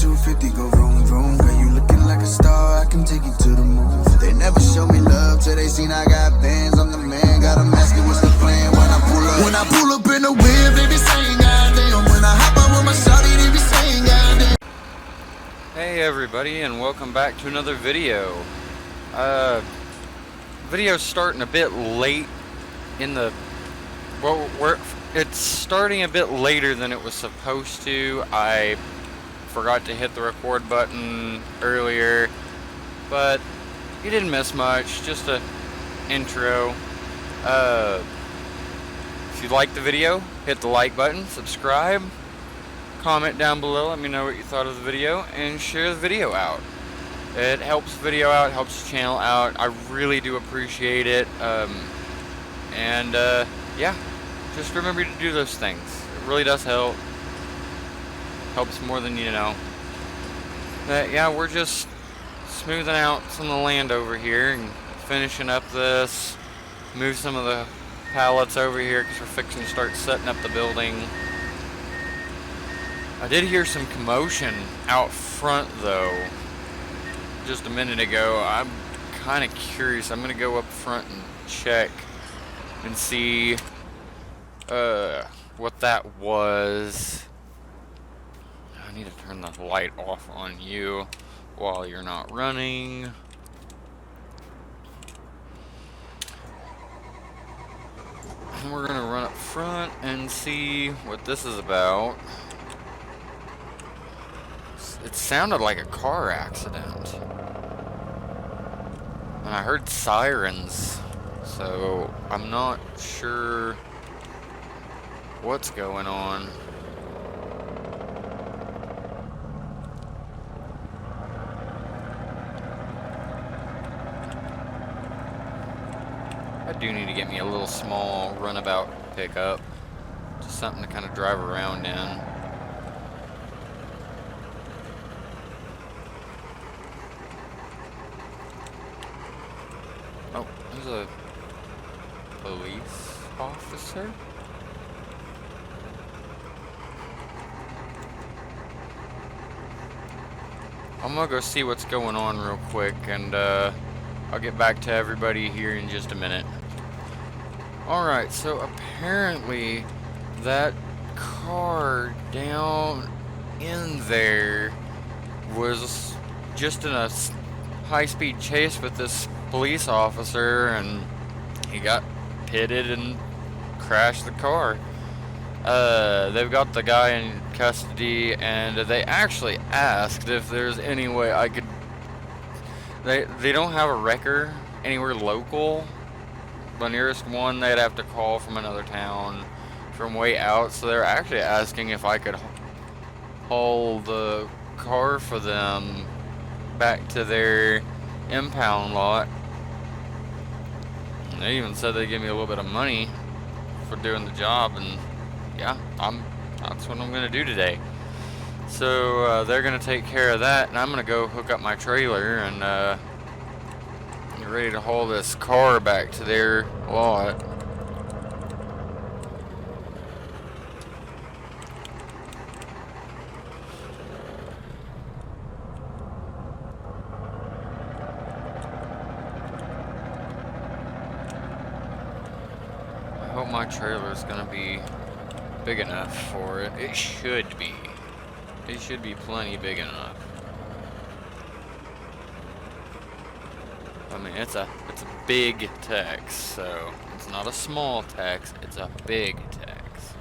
250 go vroom vroom. Girl, you looking like a star, I can take you to the moon. They never show me love till they seen I got bands. I'm the man, got 'em asking what's the plan when I pull up. When I pull up in the whip, they be saying goddamn. When I hop out with my shawty, they be saying goddamn. Hey everybody, and welcome back to another video. Video's starting a bit late in the... Well, it's starting a bit later than it was supposed to. I forgot to hit the record button earlier, but you didn't miss much, just a intro. If you liked the video, hit the like button, subscribe, comment down below, let me know what you thought of the video, and share the video out. It helps the video out, helps the channel out. I really do appreciate it. Yeah, just remember to do those things. It really does help. Helps more than you know. But yeah, we're just smoothing out some of the land over here and finishing up this. Move some of the pallets over here because we're fixing to start setting up the building. I did hear some commotion out front though just a minute ago. I'm kind of curious. I'm gonna go up front and check and see what that was. I need to turn the light off on you while you're not running. And we're gonna run up front and see what this is about. It sounded like a car accident. And I heard sirens, so I'm not sure what's going on. I do need to get me a little small runabout pickup. Just something to kind of drive around in. Oh, there's a police officer. I'm gonna go see what's going on real quick, and I'll get back to everybody here in just a minute. Alright, so apparently that car down in there was just in a high-speed chase with this police officer, and he got pitted and crashed the car. They've got the guy in custody, and they actually asked if there's any way I could... They don't have a wrecker anywhere local. The nearest one they'd have to call from another town from way out, so they're actually asking if I could haul the car for them back to their impound lot. And they even said they'd give me a little bit of money for doing the job, and yeah, that's what I'm gonna do today. So they're gonna take care of that, and I'm gonna go hook up my trailer and get ready to haul this car back to their lot. I hope my trailer's gonna be big enough for it. It should be. It should be plenty big enough. I mean, it's a big Tex, so it's not a small Tex, it's a big Tex.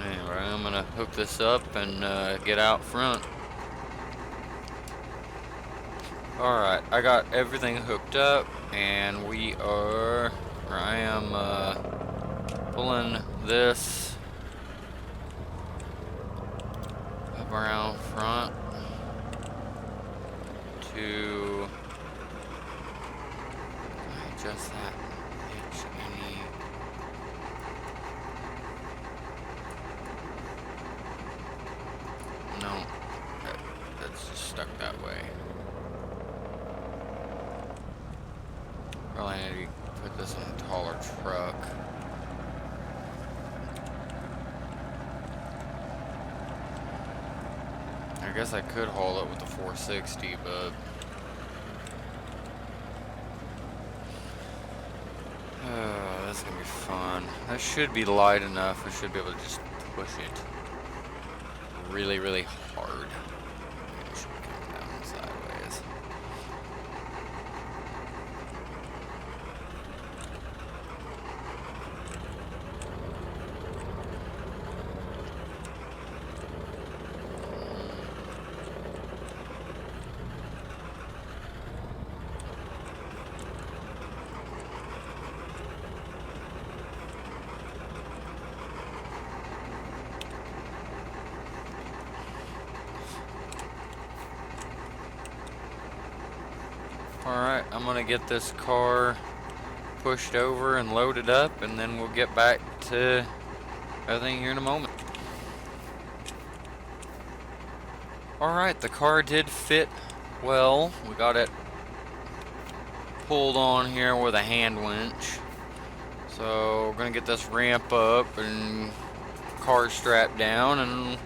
Anyway, I'm gonna hook this up and get out front. Alright, I got everything hooked up, and I am pulling this up around front to adjust that hitch any. No, that's just stuck that way. Probably need to put this in a taller truck. I guess I could haul it with the 460, but this is gonna be fun. That should be light enough. I should be able to just push it really, really hard. It should come down sideways. Alright, I'm gonna get this car pushed over and loaded up, and then we'll get back to everything here in a moment. Alright, the car did fit well. We got it pulled on here with a hand winch. So we're gonna get this ramp up and car strapped down and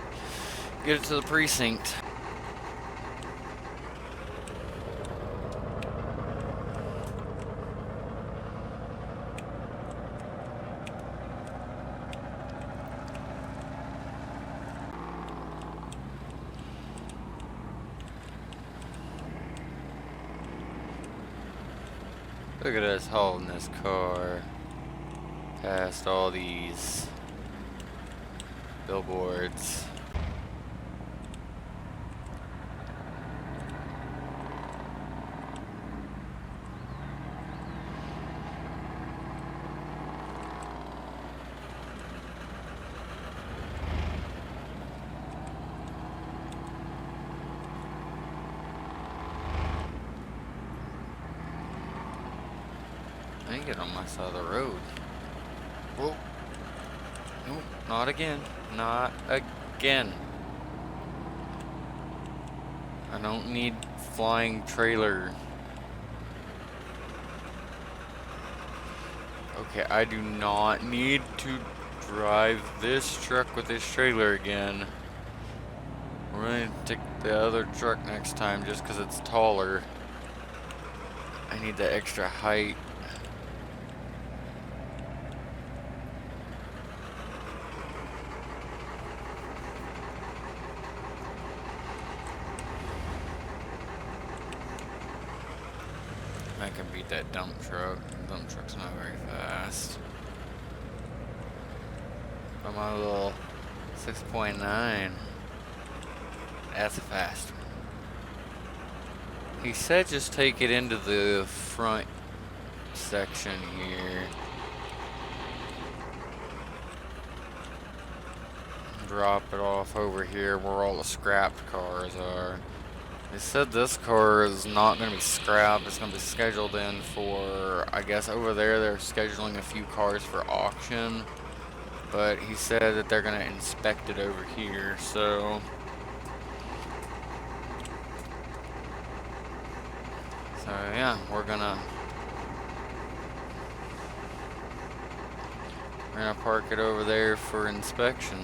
get it to the precinct. Look at us hauling this car past all these billboards. I ain't get on my side of the road. Whoa. Nope, not again. Not again. I don't need flying trailer. Okay, I do not need to drive this truck with this trailer again. We're going to take the other truck next time just because it's taller. I need the extra height. I can beat that dump truck. Dump truck's not very fast. But my little 6.9, that's fast. He said just take it into the front section here. Drop it off over here where all the scrapped cars are. They said this car is not going to be scrapped. It's going to be scheduled in for, I guess over there they're scheduling a few cars for auction. But he said that they're going to inspect it over here, so yeah, we're gonna park it over there for inspection.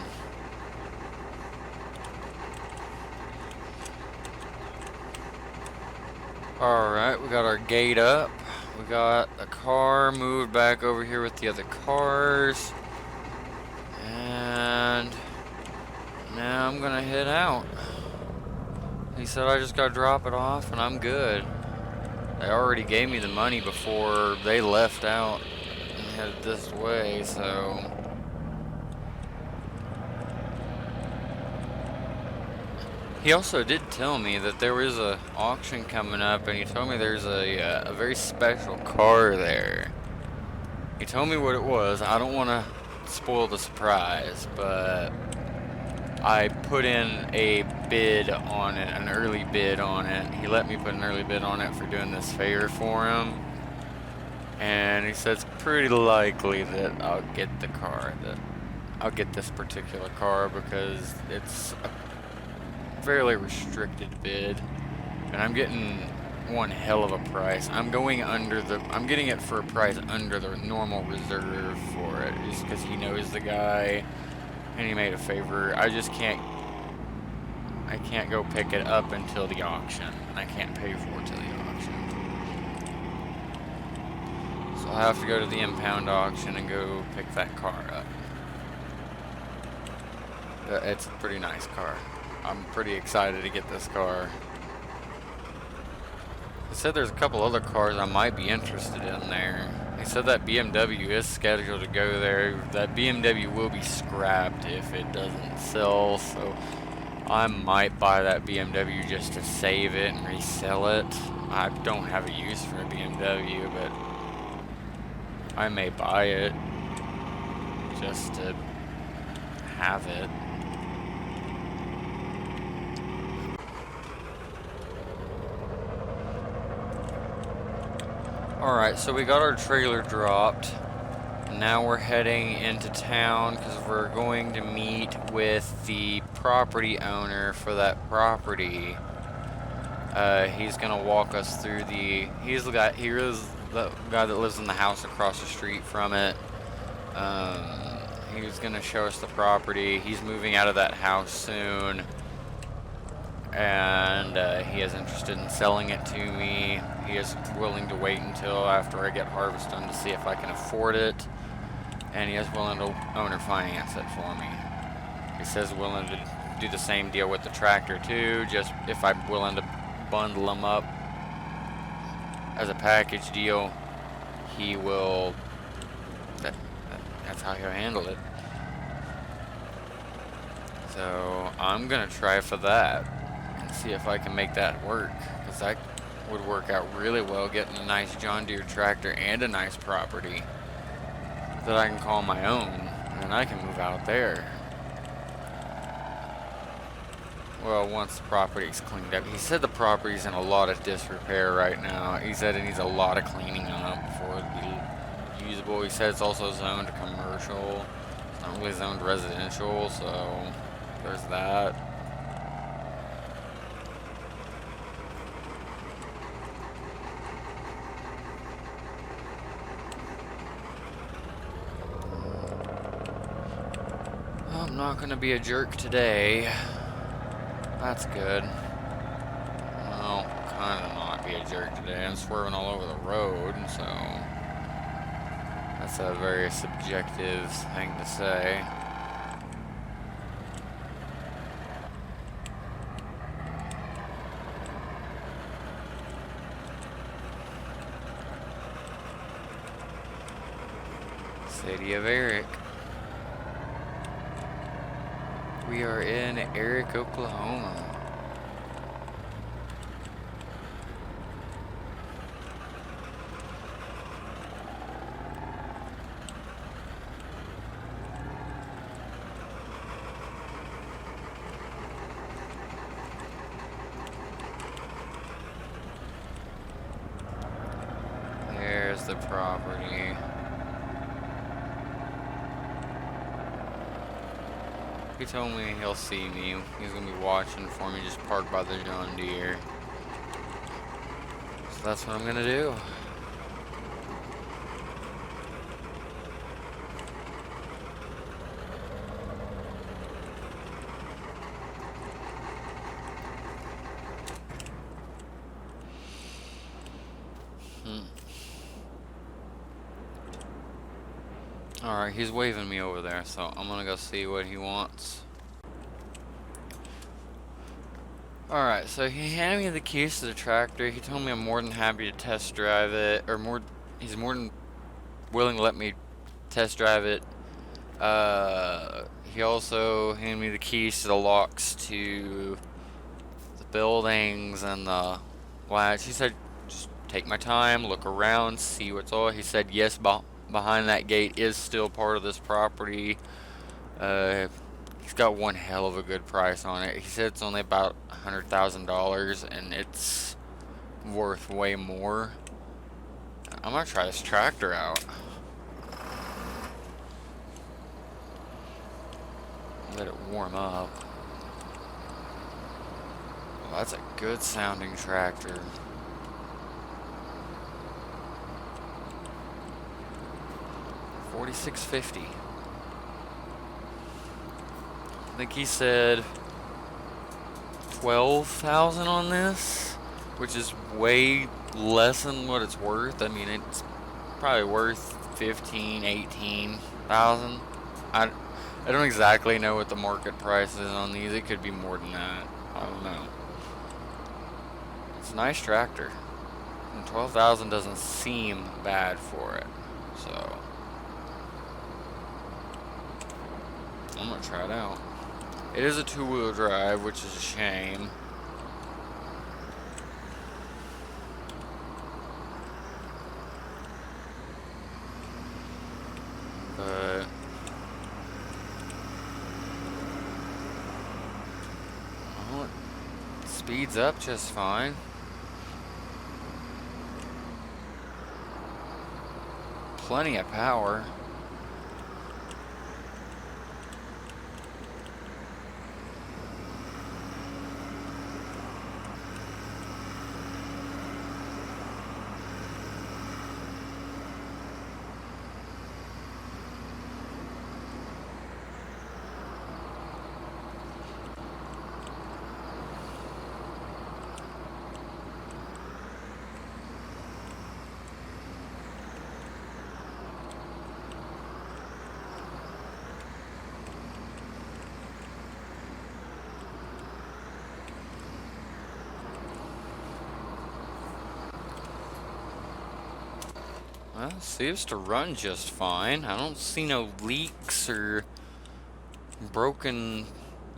Alright, we got our gate up. We got the car moved back over here with the other cars. And now I'm gonna head out. He said I just gotta drop it off and I'm good. They already gave me the money before they left out and headed this way, so he also did tell me that there was a auction coming up, and he told me there's a very special car there. He told me what it was. I don't want to spoil the surprise, but I put in a bid on it, an early bid on it. He let me put an early bid on it for doing this favor for him. And he said it's pretty likely that I'll get the car, that I'll get this particular car because it's a fairly restricted bid. And I'm getting one hell of a price. I'm getting it for a price under the normal reserve for it, just because he knows the guy and he made a favor. I just can't I can't go pick it up until the auction. I can't pay for it till the auction. So I'll have to go to the impound auction and go pick that car up. It's a pretty nice car. I'm pretty excited to get this car. He said there's a couple other cars I might be interested in there. He said that BMW is scheduled to go there. That BMW will be scrapped if it doesn't sell, so I might buy that BMW just to save it and resell it. I don't have a use for a BMW, but I may buy it just to have it. Alright, so we got our trailer dropped. Now we're heading into town because we're going to meet with the property owner for that property. He's gonna walk us through the. He's the guy. He is the guy that lives in the house across the street from it. He's gonna show us the property. He's moving out of that house soon, and he is interested in selling it to me. He is willing to wait until after I get harvest done to see if I can afford it, and he is willing to owner finance it for me. He says willing to do the same deal with the tractor too, just if I'm willing to bundle them up as a package deal, he will. That's how he'll handle it. So I'm gonna try for that and see if I can make that work, because that would work out really well, getting a nice John Deere tractor and a nice property that I can call my own, and then I can move out there. Well, once the property's cleaned up. He said the property's in a lot of disrepair right now. He said it needs a lot of cleaning up before it'd be usable. He said it's also zoned commercial. It's not really zoned residential, so there's that. I'm not gonna be a jerk today. That's good. Well, kind of not be a jerk today. I'm swerving all over the road, so that's a very subjective thing to say. City of Eric. We are in Eric, Oklahoma. There's the property. He told me he'll see me. He's gonna be watching for me, just parked by the John Deere. So that's what I'm gonna do. Alright, he's waving me over there, so I'm gonna go see what he wants. Alright, so he handed me the keys to the tractor. He told me I'm more than happy to test drive it, or he's more than willing to let me test drive it. He also handed me the keys to the locks to the buildings and the latch. He said, just take my time, look around, see what's all. He said, yes, behind that gate is still part of this property. He's got one hell of a good price on it. He said it's only about $100,000 and it's worth way more. I'm gonna try this tractor out. Let it warm up. Well, that's a good sounding tractor. $46.50. I think he said 12,000 on this, which is way less than what it's worth. I mean, it's probably worth 15, 18,000. I don't exactly know what the market price is on these. It could be more than that. I don't know. It's a nice tractor. And 12,000 doesn't seem bad for it. So I'm gonna try it out. It is a two-wheel drive, which is a shame. But well, it speeds up just fine. Plenty of power. Well, it seems to run just fine. I don't see no leaks or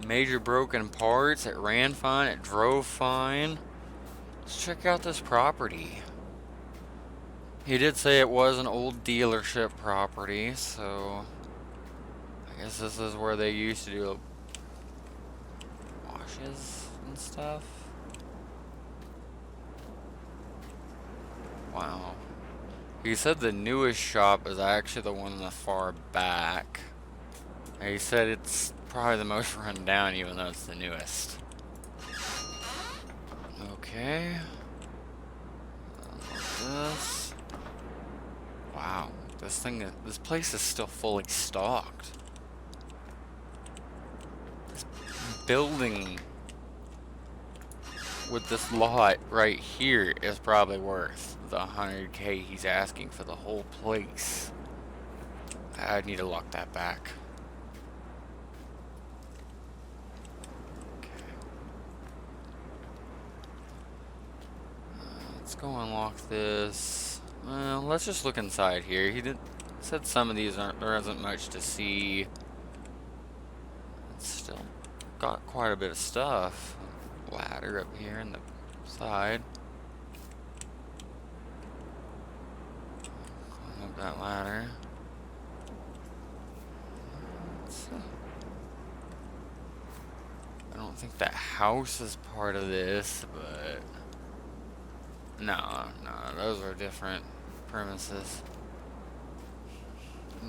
major broken parts. It ran fine. It drove fine. Let's check out this property. He did say it was an old dealership property, so I guess this is where they used to do washes and stuff. Wow. He said the newest shop is actually the one in the far back. And he said it's probably the most run down, even though it's the newest. Okay. This. Wow. This place is still fully stocked. This building with this lot right here is probably worth the 100K he's asking for the whole place. I need to lock that back. Okay. Let's go unlock this. Well, let's just look inside here. He said some of these there isn't much to see. It's still got quite a bit of stuff. Ladder up here in the side. Climb up that ladder. I don't think that house is part of this, but no, those are different premises.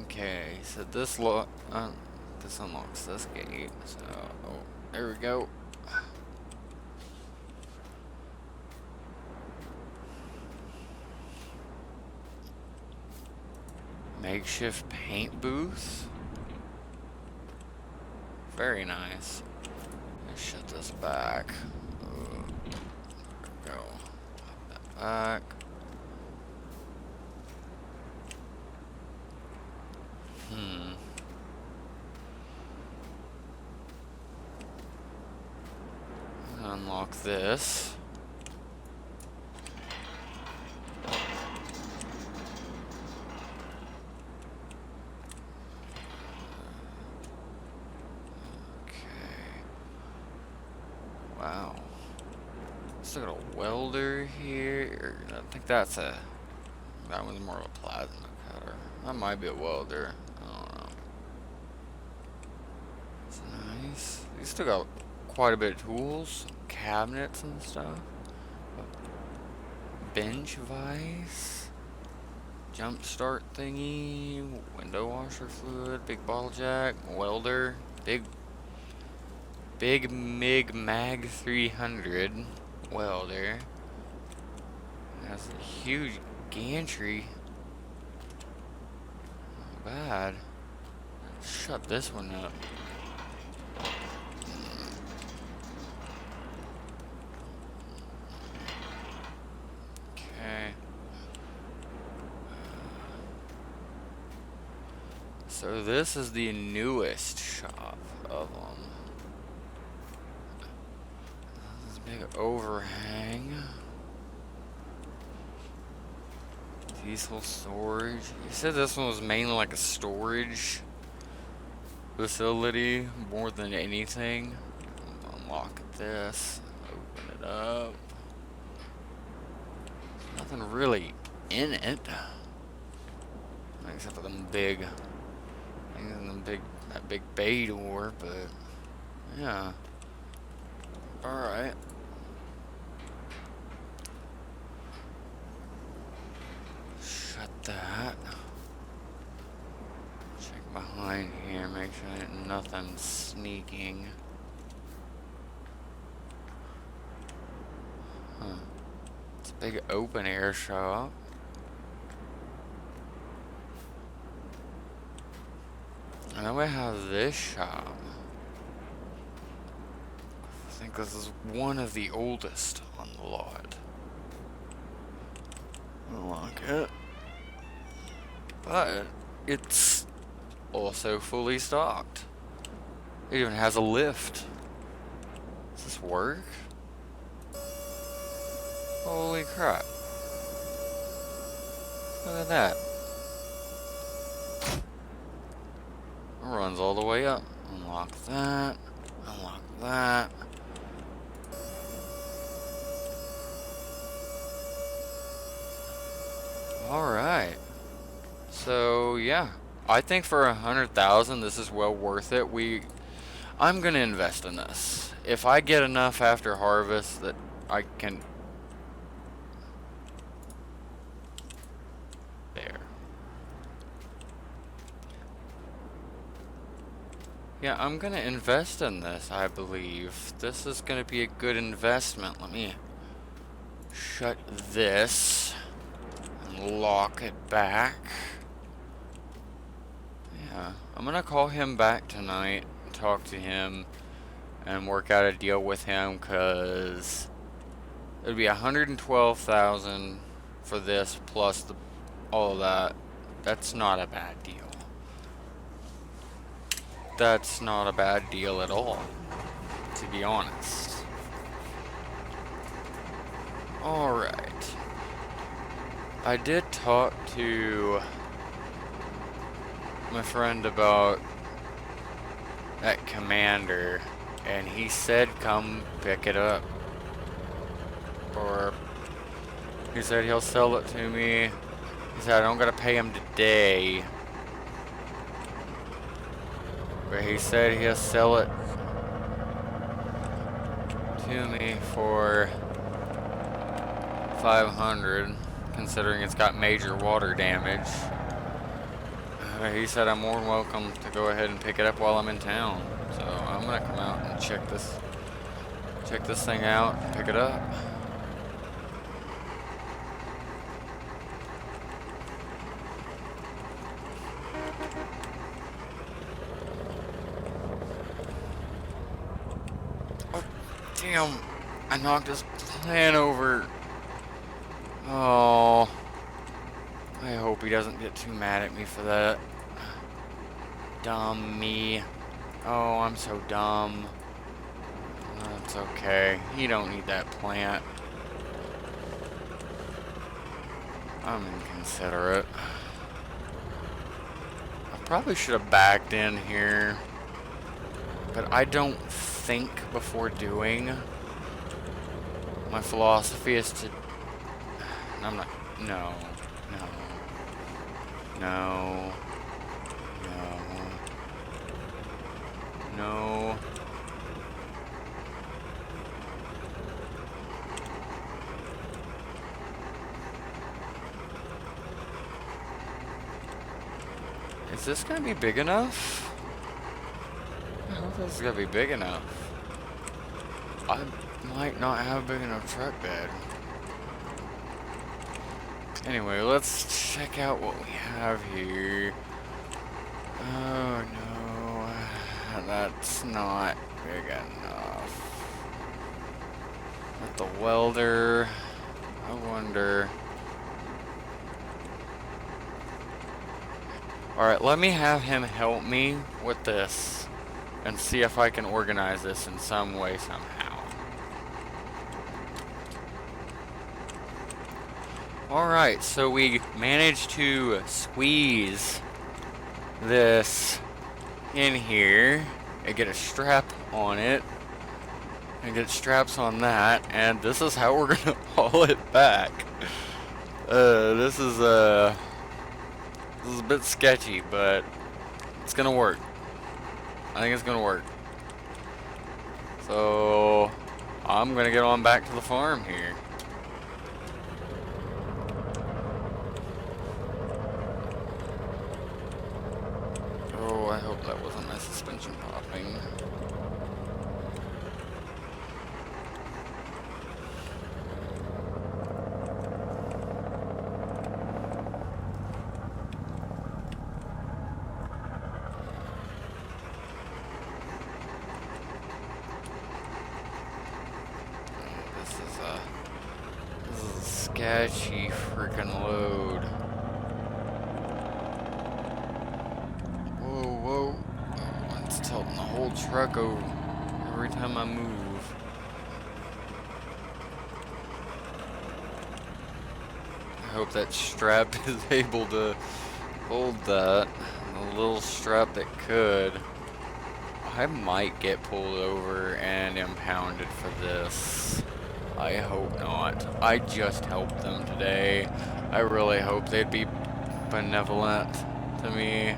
Okay, so this unlocks this gate. So, oh, there we go. Makeshift paint booth. Very nice. Let's shut this back. There we go. Pop that back. Unlock this. Wow. Still got a welder here. I think that one's more of a plasma cutter. That might be a welder. I don't know. It's nice. You still got quite a bit of tools, cabinets and stuff. Bench vise. Jump start thingy. Window washer fluid. Big ball jack. Welder. Big MIG Mag 300 welder. Has a huge gantry. Not bad. Shut this one up. So this is the newest shop of them. This big overhang. Diesel storage. You said this one was mainly like a storage facility more than anything. Unlock this. Open it up. There's nothing really in it. Except for them big things in that big bay door, but yeah. Alright. Shut that. Check behind here, make sure nothing's sneaking. Huh. It's a big open air shop. And then we have this shop. I think this is one of the oldest on the lot. Unlock it. But it's also fully stocked. It even has a lift. Does this work? Holy crap. Look at that. It runs all the way up. Unlock that. Unlock that. Alright. So, yeah. I think for 100,000, this is well worth it. I'm gonna invest in this. If I get enough after harvest that I can... There. Yeah, I'm gonna invest in this, I believe. This is gonna be a good investment. Let me shut this and lock it back. Yeah, I'm gonna call him back tonight, talk to him, and work out a deal with him, cause it'd be 112,000 for this plus all of that. That's not a bad deal. That's not a bad deal at all, to be honest. Alright. I did talk to my friend about that commander, and he said come pick it up. Or he said he'll sell it to me. He said I don't gotta pay him today. But he said he'll sell it to me for 500, considering it's got major water damage. He said I'm more than welcome to go ahead and pick it up while I'm in town. So I'm gonna come out and check this thing out and pick it up. Damn, I knocked his plan over. Oh, I hope he doesn't get too mad at me for that. Dumb me. Oh, I'm so dumb. That's okay. He don't need that plant. I'm inconsiderate. I probably should have backed in here. But I don't think before doing. My philosophy is to... I'm not... No. Is this gonna be big enough? I hope this is gonna be big enough. I might not have a big enough truck bed. Anyway, let's check out what we have here. Oh no, that's not big enough. With the welder, I wonder. Alright, let me have him help me with this and see if I can organize this in some way, somehow. Alright, so we managed to squeeze this in here and get a strap on it and get straps on that, and this is how we're gonna haul it back. This is a bit sketchy, but it's gonna work. I think it's gonna work. So I'm gonna get on back to the farm here. Oh, I hope that wasn't my suspension popping. This is a sketchy freaking load. Whoa. Oh, it's tilting the whole truck over every time I move. I hope that strap is able to hold that. The little strap that could. I might get pulled over and impounded for this. I hope not. I just helped them today. I really hope they'd be benevolent to me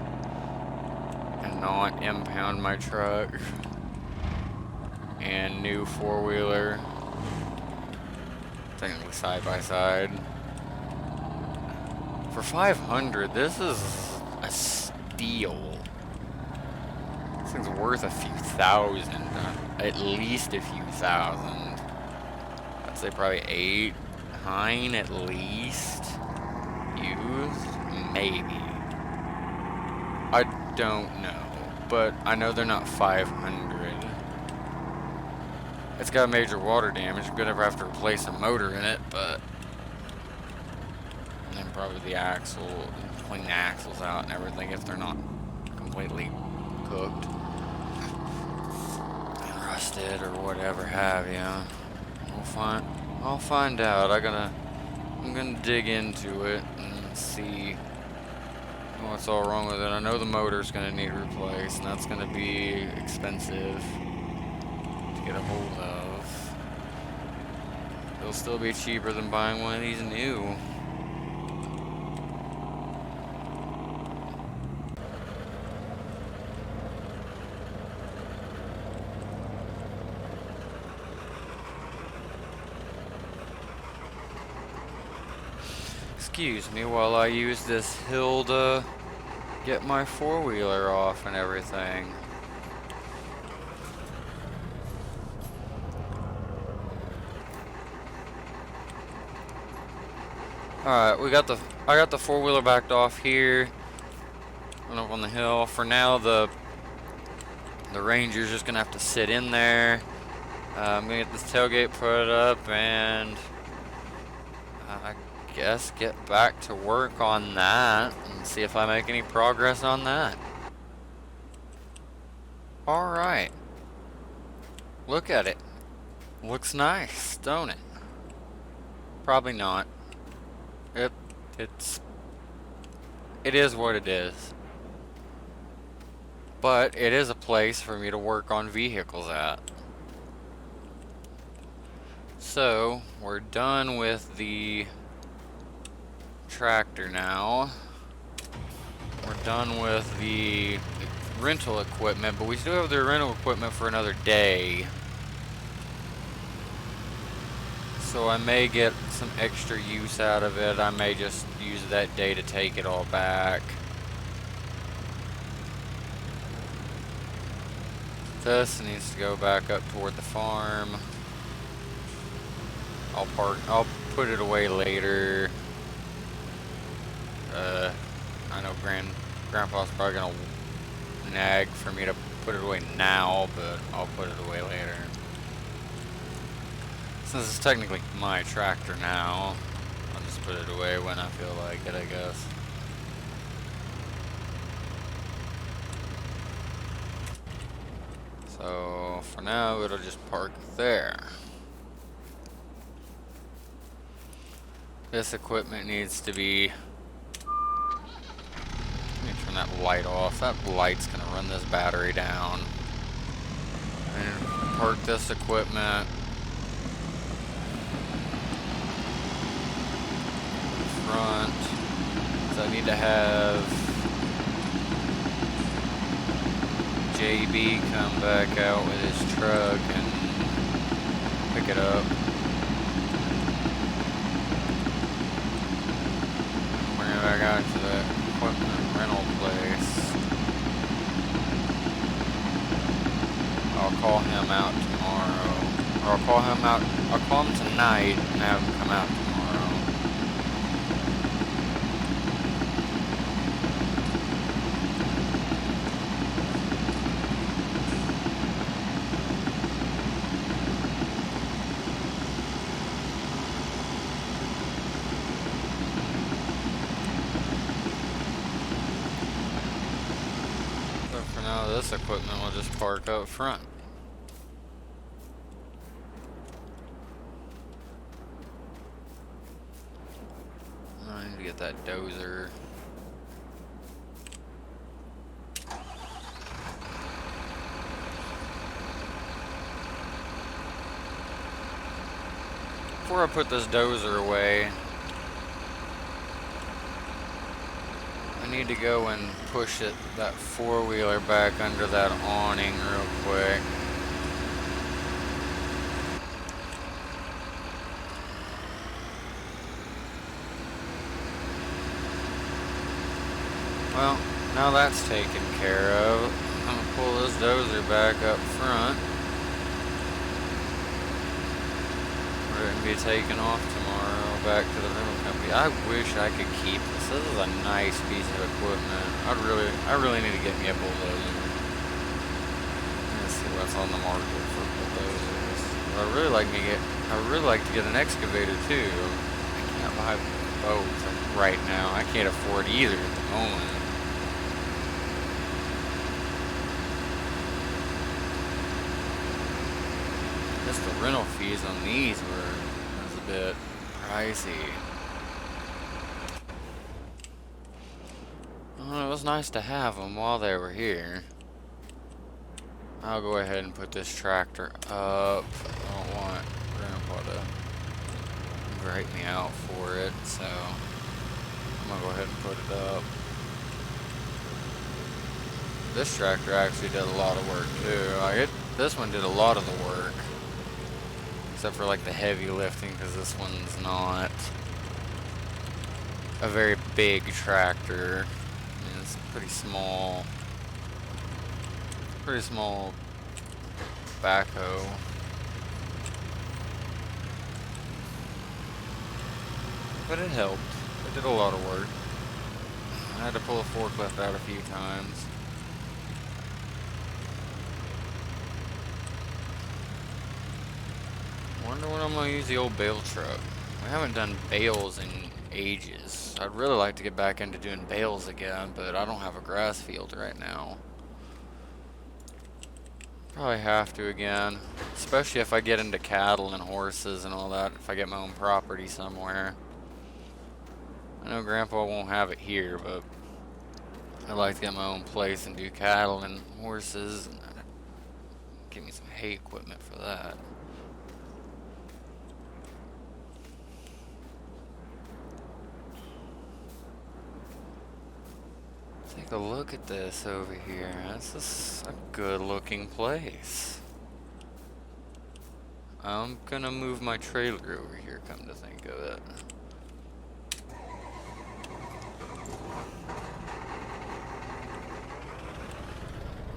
and not impound my truck and new four-wheeler. Technically side by side. For 500, this is a steal. This thing's worth a few thousand, at least a few thousand. I'd say probably 8, 9 at least. Used? Maybe. I don't know, but I know they're not 500. It's got major water damage. I'm gonna have to replace a motor in it, but and then probably the axle, clean the axles out and everything if they're not completely cooked and rusted or whatever have you. I'll find out. I'm gonna dig into it and see what's all wrong with it. I know the motor's gonna need replaced, and that's gonna be expensive to get a hold of. It'll still be cheaper than buying one of these new. Excuse me while I use this hill to get my four-wheeler off and everything. Alright, I got the four-wheeler backed off here. Went up on the hill. For now the Ranger's just gonna have to sit in there. I'm gonna get this tailgate put up and I guess get back to work on that and see if I make any progress on that. Alright. Look at it. Looks nice, don't it? Probably not. It is what it is. But it is a place for me to work on vehicles at. So, we're done with the tractor now. We're done with the rental equipment, but we still have the rental equipment for another day. So I may get some extra use out of it. I may just use that day to take it all back. This needs to go back up toward the farm. I'll put it away later. I know Grandpa's probably gonna nag for me to put it away now, but I'll put it away later. Since it's technically my tractor now, I'll just put it away when I feel like it, I guess. So for now, it'll just park there. This equipment needs to be... Let me turn that light off. That light's gonna run this battery down. And park this equipment front. So I need to have JB come back out with his truck and pick it up. Bring it back out to the equipment rental place. I'll call him out tomorrow. Or I'll call him tonight and have him come out tomorrow. So for now, this equipment will just park up front. I need to get that dozer. Before I put this dozer away, I need to go and push that four-wheeler back under that awning real quick. Well, now that's taken care of. I'm gonna pull this dozer back up front. We're gonna be taken off tomorrow back to the rental company. I wish I could keep this. This is a nice piece of equipment. I really need to get me a bulldozer. Let's see what's on the market for bulldozers. I'd really like to get an excavator too. I can't buy both right now. I can't afford either at the moment. Just the rental fees on these was a bit pricey. Well, it was nice to have them while they were here. I'll go ahead and put this tractor up. I don't want Grandpa to grate me out for it, so I'm gonna go ahead and put it up. This tractor actually did a lot of work too. This one did a lot of the work. Except for like the heavy lifting, because this one's not a very big tractor. I mean, it's pretty small backhoe. But it helped. It did a lot of work. I had to pull a forklift out a few times. Wonder when I'm gonna use the old bale truck. We haven't done bales in ages. I'd really like to get back into doing bales again, but I don't have a grass field right now. Probably have to again, especially if I get into cattle and horses and all that, if I get my own property somewhere. I know Grandpa won't have it here, but I'd like to get my own place and do cattle and horses, and give me some hay equipment for that. Take a look at this over here. This is a good looking place. I'm gonna move my trailer over here, come to think of it.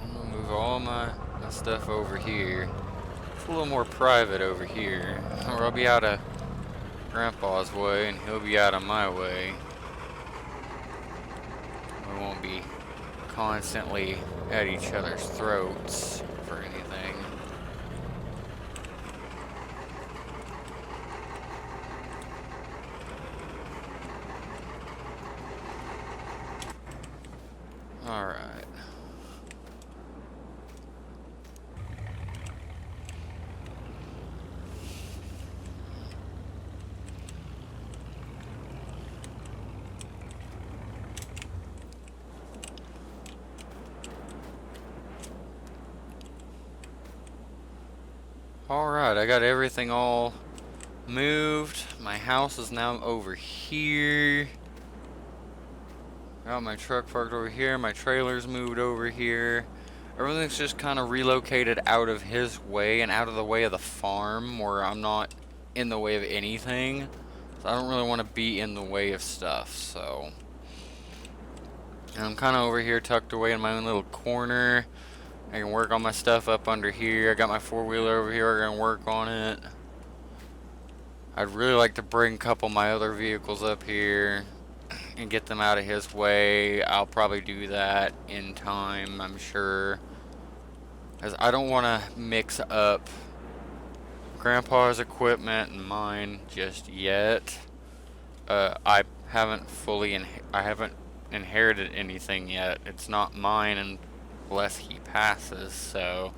I'm gonna move all my stuff over here. It's a little more private over here, or I'll be out of Grandpa's way and he'll be out of my way. We won't be constantly at each other's throats for anything. Alright. Alright, I got everything all moved. My house is now over here. Got my truck parked over here. My trailer's moved over here. Everything's just kind of relocated out of his way and out of the way of the farm, where I'm not in the way of anything. So I don't really want to be in the way of stuff, so. And I'm kind of over here tucked away in my own little corner. I can work on my stuff up under here. I got my four-wheeler over here. I can work on it. I'd really like to bring a couple of my other vehicles up here and get them out of his way. I'll probably do that in time, I'm sure. Because I don't want to mix up Grandpa's equipment and mine just yet. I haven't inherited anything yet. It's not mine unless he passes, so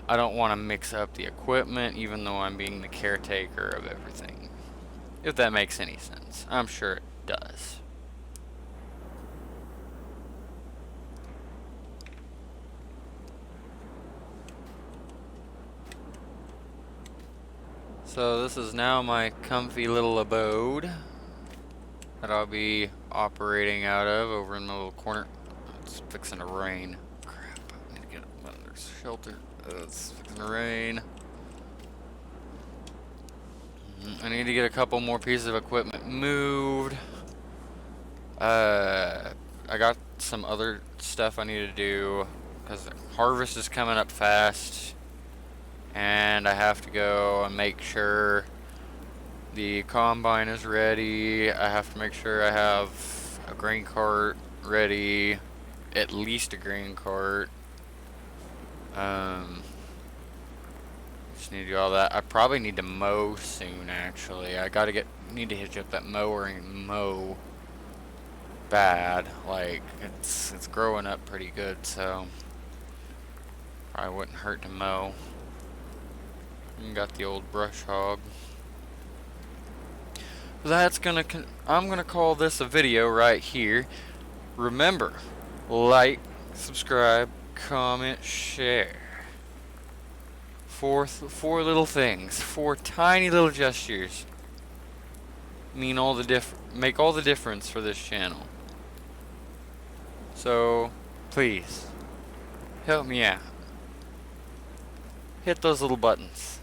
I don't want to mix up the equipment, even though I'm being the caretaker of everything. If that makes any sense. I'm sure it does. So this is now my comfy little abode that I'll be operating out of over in the little corner. It's fixing to rain. Crap, I need to get under shelter. It's fixing to rain. I need to get a couple more pieces of equipment moved. I got some other stuff I need to do because harvest is coming up fast. And I have to go and make sure the combine is ready. I have to make sure I have a grain cart ready. At least a grain cart. Just need to do all that. I probably need to mow soon, actually. I need to hitch up that mower and mow bad. Like, it's growing up pretty good, so probably wouldn't hurt to mow. Got the old brush hog. I'm gonna call this a video right here. Remember, like, subscribe, comment, share. Four little things, 4 tiny little gestures make all the difference for this channel. So, please help me out. Hit those little buttons.